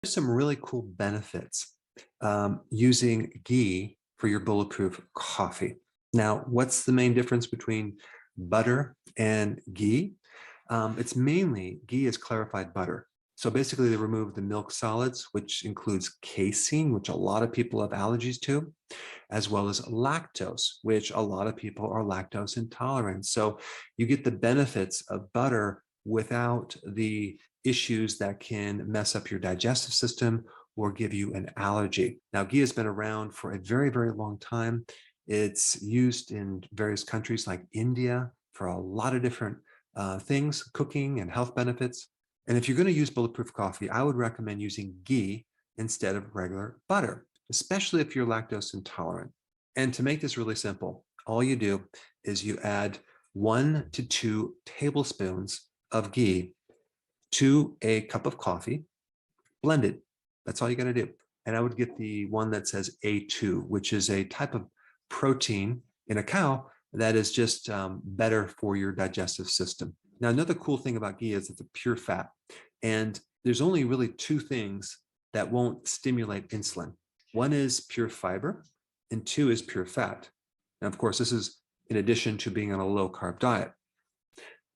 There's some really cool benefits using ghee for your bulletproof coffee. Now, what's the main difference between butter and ghee? It's mainly ghee is clarified butter. So basically they remove the milk solids, which includes casein, which a lot of people have allergies to, as well as lactose, which a lot of people are lactose intolerant. So you get the benefits of butter without the issues that can mess up your digestive system or give you an allergy. Now, ghee has been around for a very, very long time. It's used in various countries like India for a lot of different things, cooking and health benefits. And if you're going to use bulletproof coffee, I would recommend using ghee instead of regular butter, especially if you're lactose intolerant. And to make this really simple, all you do is you add 1 to 2 tablespoons of ghee to a cup of coffee, blend it. That's all you got to do. And I would get the one that says A2, which is a type of protein in a cow that is just better for your digestive system. Now, another cool thing about ghee is it's a pure fat. And there's only really 2 things that won't stimulate insulin. One is pure fiber, and 2 is pure fat. Now, of course, this is in addition to being on a low carb diet.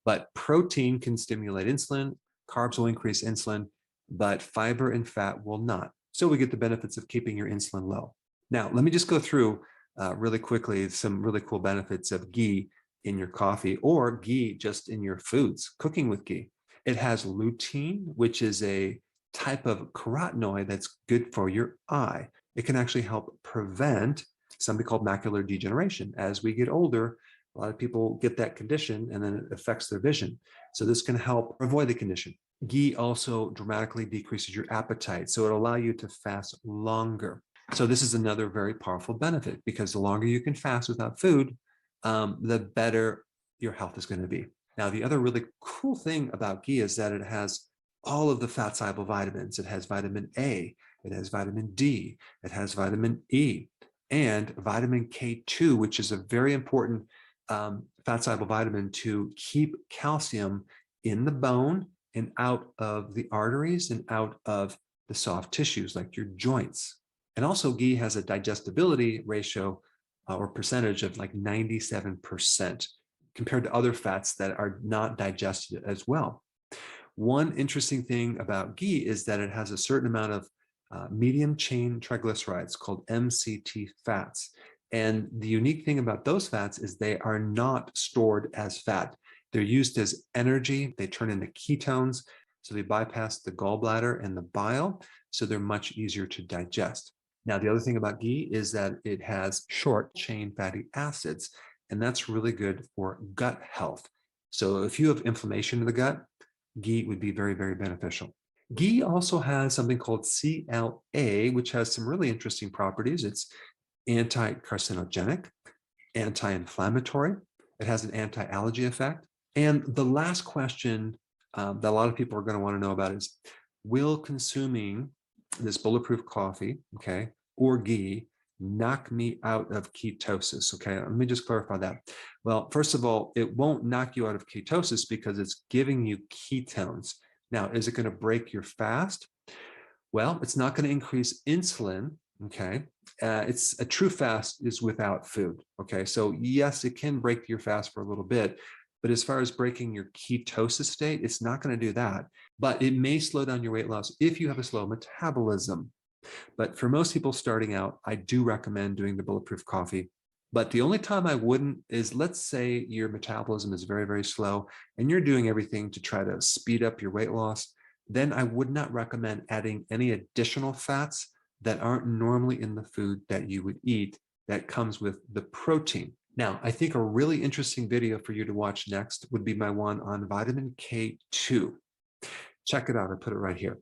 But protein can stimulate insulin, carbs will increase insulin, but fiber and fat will not. So we get the benefits of keeping your insulin low. Now, let me just go through really quickly some really cool benefits of ghee in your coffee or ghee just in your foods, cooking with ghee. It has lutein, which is a type of carotenoid that's good for your eye. It can actually help prevent something called macular degeneration. As we get older, a lot of people get that condition and then it affects their vision. So this can help avoid the condition. Ghee also dramatically decreases your appetite, so it'll allow you to fast longer. So this is another very powerful benefit because the longer you can fast without food, the better your health is going to be. Now, the other really cool thing about ghee is that it has all of the fat-soluble vitamins. It has vitamin A, it has vitamin D, it has vitamin E, and vitamin K2, which is a very important fat-soluble vitamin to keep calcium in the bone and out of the arteries and out of the soft tissues like your joints. And also ghee has a digestibility ratio or percentage of like 97% compared to other fats that are not digested as well. One interesting thing about ghee is that it has a certain amount of medium chain triglycerides called MCT fats. And the unique thing about those fats is they are not stored as fat. They're used as energy. They turn into ketones. So they bypass the gallbladder and the bile. So they're much easier to digest. Now, the other thing about ghee is that it has short chain fatty acids, and that's really good for gut health. So if you have inflammation in the gut, ghee would be very, very beneficial. Ghee also has something called CLA, which has some really interesting properties. It's anti-carcinogenic, anti-inflammatory. It has an anti-allergy effect. And the last question that a lot of people are going to want to know about is, will consuming this bulletproof coffee, okay, or ghee knock me out of ketosis? Okay, let me just clarify that. Well, first of all, it won't knock you out of ketosis because it's giving you ketones. Now, is it going to break your fast? Well, it's not going to increase insulin. Okay, it's a true fast is without food. Okay, so yes, it can break your fast for a little bit, but as far as breaking your ketosis state, it's not going to do that. But it may slow down your weight loss if you have a slow metabolism. But for most people starting out, I do recommend doing the bulletproof coffee. But the only time I wouldn't is, let's say your metabolism is very, very slow and you're doing everything to try to speed up your weight loss, then I would not recommend adding any additional fats that aren't normally in the food that you would eat that comes with the protein. Now, I think a really interesting video for you to watch next would be my one on vitamin K2. Check it out. I put it right here.